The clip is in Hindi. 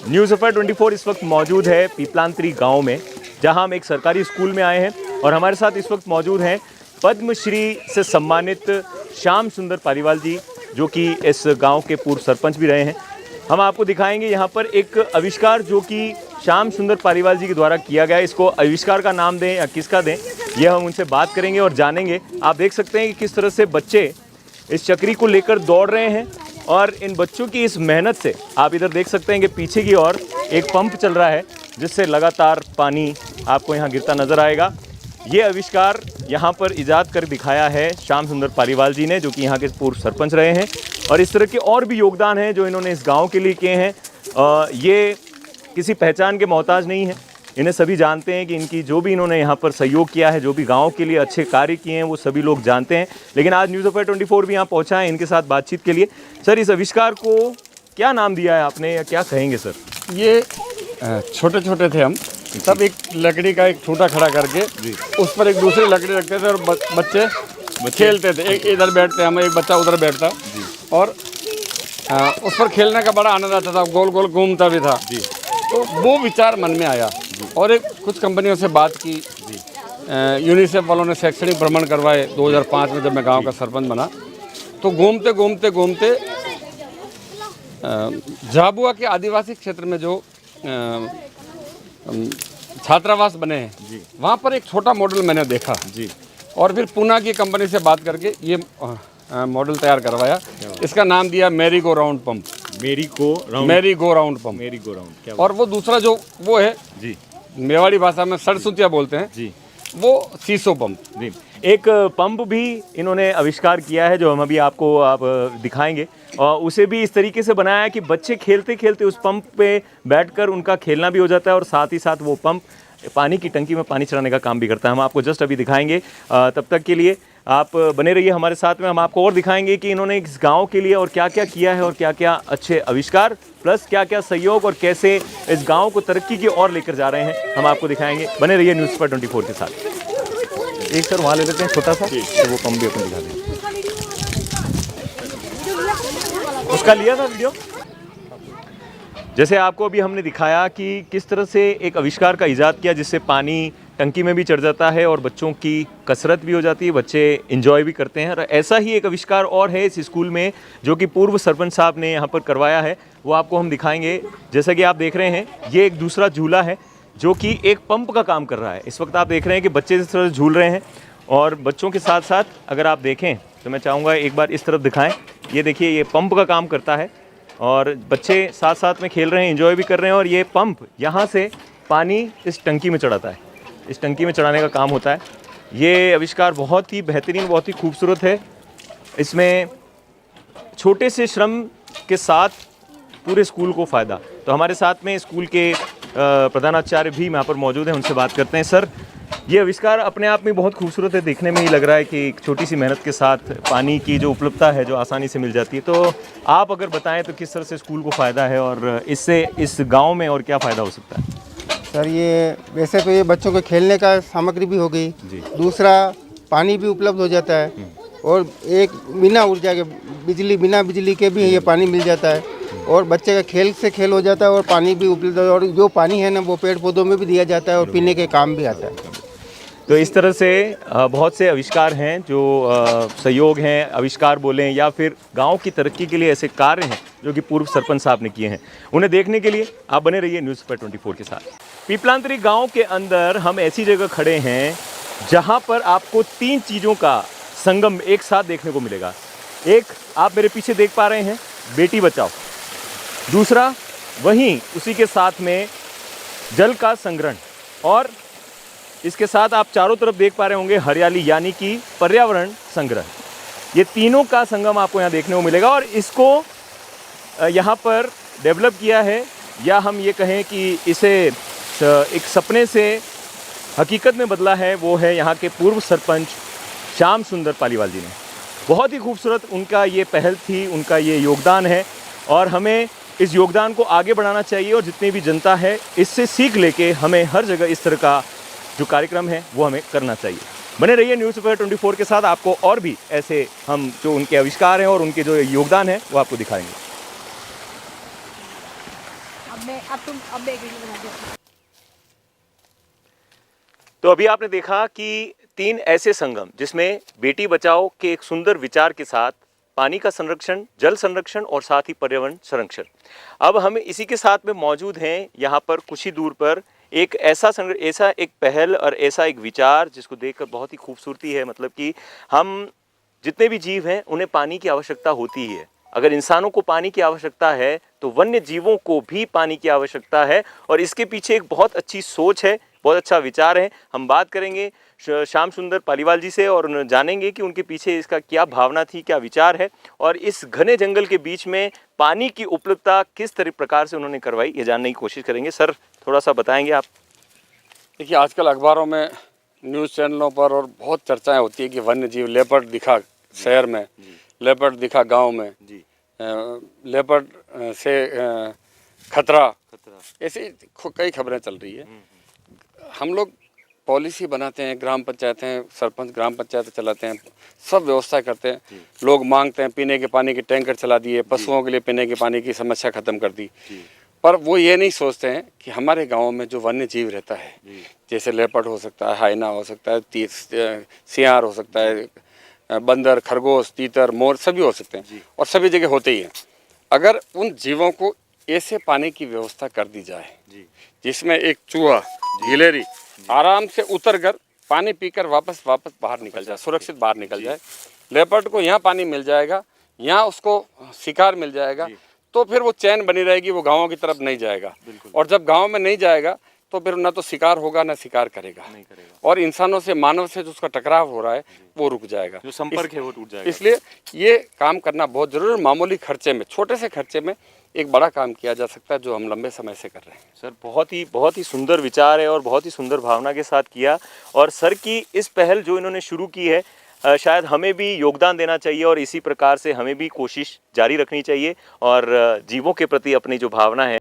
न्यूज़ अफेयर 24 इस वक्त मौजूद है पीपलांतरी गांव में, जहां हम एक सरकारी स्कूल में आए हैं और हमारे साथ इस वक्त मौजूद हैं पद्मश्री से सम्मानित श्याम सुंदर पालीवाल जी, जो कि इस गांव के पूर्व सरपंच भी रहे हैं। हम आपको दिखाएंगे यहाँ पर एक आविष्कार जो कि श्याम सुंदर पालीवाल जी के द्वारा किया गया है। इसको आविष्कार का नाम दें या किसका दें, यह हम उनसे बात करेंगे और जानेंगे। आप देख सकते हैं कि किस तरह से बच्चे इस चक्री को लेकर दौड़ रहे हैं और इन बच्चों की इस मेहनत से आप इधर देख सकते हैं कि पीछे की ओर एक पंप चल रहा है, जिससे लगातार पानी आपको यहाँ गिरता नज़र आएगा। ये आविष्कार यहाँ पर इजाद कर दिखाया है श्याम सुंदर पालीवाल जी ने, जो कि यहाँ के पूर्व सरपंच रहे हैं। और इस तरह के और भी योगदान हैं जो इन्होंने इस गांव के लिए किए हैं। ये किसी पहचान के मोहताज नहीं है, इन्हें सभी जानते हैं कि इनकी जो भी इन्होंने यहाँ पर सहयोग किया है, जो भी गांव के लिए अच्छे कार्य किए हैं, वो सभी लोग जानते हैं। लेकिन आज न्यूज़ अफेयर 24 भी यहाँ पहुँचा है इनके साथ बातचीत के लिए। सर, इस आविष्कार को क्या नाम दिया है आपने, या क्या कहेंगे सर? ये छोटे छोटे थे हम, तब एक लकड़ी का एक ठूटा खड़ा करके उस पर एक दूसरी लकड़ी रखते थे और बच्चे खेलते थे। एक इधर बैठते हम, एक बच्चा उधर बैठता और उस पर खेलने का बड़ा आनंद आता था, गोल गोल घूमता भी था। तो वो विचार मन में आया और एक कुछ कंपनियों से बात की। यूनिसेफ वालों ने शैक्षणिक भ्रमण करवाए 2005 में, जब मैं गांव का सरपंच बना। तो घूमते घूमते घूमते झाबुआ के आदिवासी क्षेत्र में जो छात्रावास बने हैं, वहाँ पर एक छोटा मॉडल मैंने देखा जी, और फिर पुणे की कंपनी से बात करके ये मॉडल तैयार करवाया। इसका नाम दिया मेरी गो राउंड पंप। मेरी गो राउंड पंप। और वो दूसरा जो वो है जी, मेवाड़ी भाषा में सरसुतिया बोलते हैं जी, वो सीसो पंप जी। एक पंप भी इन्होंने आविष्कार किया है जो हम अभी आपको दिखाएंगे, और उसे भी इस तरीके से बनाया है कि बच्चे खेलते खेलते उस पंप पे बैठकर उनका खेलना भी हो जाता है और साथ ही साथ वो पंप पानी की टंकी में पानी चढ़ाने का काम भी करता है। हम आपको जस्ट अभी दिखाएंगे। तब तक के लिए आप बने रहिए हमारे साथ में। हम आपको और दिखाएंगे कि इन्होंने इस गांव के लिए और क्या क्या किया है और क्या क्या अच्छे आविष्कार प्लस क्या क्या सहयोग और कैसे इस गांव को तरक्की की ओर लेकर जा रहे हैं, हम आपको दिखाएंगे। बने रहिए न्यूज़ अफेयर 24 के साथ। एक सर वहाँ ले लेते हैं छोटा सा, तो वो पंप भी अपन दिखा दें। उसका लिया था वीडियो। जैसे आपको अभी हमने दिखाया कि किस तरह से एक आविष्कार का इजाद किया, जिससे पानी टंकी में भी चढ़ जाता है और बच्चों की कसरत भी हो जाती है, बच्चे एंजॉय भी करते हैं। और ऐसा ही एक आविष्कार और है इस स्कूल में, जो कि पूर्व सरपंच साहब ने यहाँ पर करवाया है, वो आपको हम दिखाएंगे। जैसा कि आप देख रहे हैं, ये एक दूसरा झूला है जो कि एक पंप का काम कर रहा है। इस वक्त आप देख रहे हैं कि बच्चे इस तरह से झूल रहे हैं, और बच्चों के साथ साथ अगर आप देखें तो मैं चाहूँगा एक बार इस तरफ दिखाएं। ये देखिए, ये पंप का काम करता है और बच्चे साथ साथ में खेल रहे हैं, एंजॉय भी कर रहे हैं। और ये पंप यहाँ से पानी इस टंकी में चढ़ाता है, इस टंकी में चढ़ाने का काम होता है। ये आविष्कार बहुत ही बेहतरीन, बहुत ही खूबसूरत है। इसमें छोटे से श्रम के साथ पूरे स्कूल को फ़ायदा। तो हमारे साथ में स्कूल के प्रधानाचार्य भी यहाँ पर मौजूद हैं, उनसे बात करते हैं। सर, ये आविष्कार अपने आप में बहुत खूबसूरत है, देखने में ही लग रहा है कि एक छोटी सी मेहनत के साथ पानी की जो उपलब्धता है जो आसानी से मिल जाती है। तो आप अगर बताएं तो किस तरह से स्कूल को फ़ायदा है और इससे इस गांव में और क्या फ़ायदा हो सकता है? सर, ये वैसे तो ये बच्चों के खेलने का सामग्री भी हो गई, दूसरा पानी भी उपलब्ध हो जाता है, और एक बिना ऊर्जा के बिना बिजली के भी ये पानी मिल जाता है, और बच्चे का खेल से खेल हो जाता है और पानी भी उपलब्ध, और जो पानी है ना वो पेड़ पौधों में भी दिया जाता है और पीने के काम भी आता है। तो इस तरह से बहुत से आविष्कार हैं जो सहयोग हैं, आविष्कार बोलें या फिर गांव की तरक्की के लिए ऐसे कार्य हैं जो कि पूर्व सरपंच साहब ने किए हैं। उन्हें देखने के लिए आप बने रहिए न्यूज़ अफेयर 24 के साथ। पीपलांतरी गांव के अंदर हम ऐसी जगह खड़े हैं जहां पर आपको 3 चीज़ों का संगम एक साथ देखने को मिलेगा। एक आप मेरे पीछे देख पा रहे हैं, बेटी बचाओ। दूसरा, वहीं उसी के साथ में जल का संग्रहण, और इसके साथ आप चारों तरफ देख पा रहे होंगे हरियाली, यानी कि पर्यावरण संग्रह। ये तीनों का संगम आपको यहाँ देखने को मिलेगा, और इसको यहाँ पर डेवलप किया है, या हम ये कहें कि इसे एक सपने से हकीकत में बदला है, वो है यहाँ के पूर्व सरपंच श्याम सुंदर पालीवाल जी ने। बहुत ही खूबसूरत उनका ये पहल थी, उनका ये योगदान है, और हमें इस योगदान को आगे बढ़ाना चाहिए। और जितनी भी जनता है, इससे सीख लेके हमें हर जगह इस तरह का जो कार्यक्रम है वो हमें करना चाहिए। बने रहिए न्यूज़ अफेयर 24 के साथ। आपको और भी ऐसे हम जो उनके आविष्कार हैं और उनके जो योगदान है वो आपको दिखाएंगे। अब मैं एक वीडियो बना देती। तो अभी आपने देखा कि 3 ऐसे संगम जिसमें बेटी बचाओ के एक सुंदर विचार के साथ पानी का संरक्षण, जल संरक्षण और साथ ही पर्यावरण संरक्षण। अब हम इसी के साथ में मौजूद हैं यहाँ पर कुछ ही दूर पर एक ऐसा एक पहल और ऐसा एक विचार जिसको देखकर बहुत ही खूबसूरती है। मतलब कि हम जितने भी जीव हैं उन्हें पानी की आवश्यकता होती ही है। अगर इंसानों को पानी की आवश्यकता है तो वन्य जीवों को भी पानी की आवश्यकता है और इसके पीछे एक बहुत अच्छी सोच है, बहुत अच्छा विचार है। हम बात करेंगे श्याम सुंदर पालीवाल जी से और जानेंगे कि उनके पीछे इसका क्या भावना थी, क्या विचार है और इस घने जंगल के बीच में पानी की उपलब्धता किस तरह प्रकार से उन्होंने करवाई, ये जानने की कोशिश करेंगे। सर थोड़ा सा बताएंगे आप। देखिए, आजकल अखबारों में, न्यूज़ चैनलों पर और बहुत चर्चाएं होती है कि वन्य जीव, लेपर्ड दिखा शहर में, लेपर्ड दिखा गांव में, लेपर्ड से खतरा, ऐसी कई खबरें चल रही है। हम लोग पॉलिसी बनाते हैं, ग्राम पंचायतें, सरपंच ग्राम पंचायत चलाते हैं, सब व्यवस्था करते हैं। लोग मांगते हैं पीने के पानी के टैंकर चला दिए, पशुओं के लिए पीने के पानी की समस्या ख़त्म कर दी, पर वो ये नहीं सोचते हैं कि हमारे गांव में जो वन्य जीव रहता है, जैसे लेपर्ड हो सकता है, हाइना हो सकता है, सियार हो सकता है, बंदर, खरगोश, तीतर, मोर सभी हो सकते हैं और सभी जगह होते ही हैं। अगर उन जीवों को ऐसे पानी की व्यवस्था कर दी जाए जिसमें एक चूहा, गिलहरी आराम से उतर कर पानी पीकर वापस बाहर निकल जाए, सुरक्षित बाहर निकल जाए, लेपर्ड को यहाँ पानी मिल जाएगा, यहाँ उसको शिकार मिल जाएगा, तो फिर वो चैन बनी रहेगी, वो गाँवों की तरफ नहीं जाएगा। और जब गाँव में नहीं जाएगा तो फिर ना तो शिकार होगा ना शिकार करेगा, और इंसानों से, मानव से जो उसका टकराव हो रहा है वो रुक जाएगा, जो संपर्क है वो टूट जाएगा। इसलिए ये काम करना बहुत जरूरी है। मामूली खर्चे में, छोटे से खर्चे में एक बड़ा काम किया जा सकता है, जो हम लंबे समय से कर रहे हैं। सर बहुत ही सुंदर विचार है और बहुत ही सुंदर भावना के साथ किया। और सर की इस पहल जो इन्होंने शुरू की है, शायद हमें भी योगदान देना चाहिए और इसी प्रकार से हमें भी कोशिश जारी रखनी चाहिए और जीवों के प्रति अपनी जो भावना है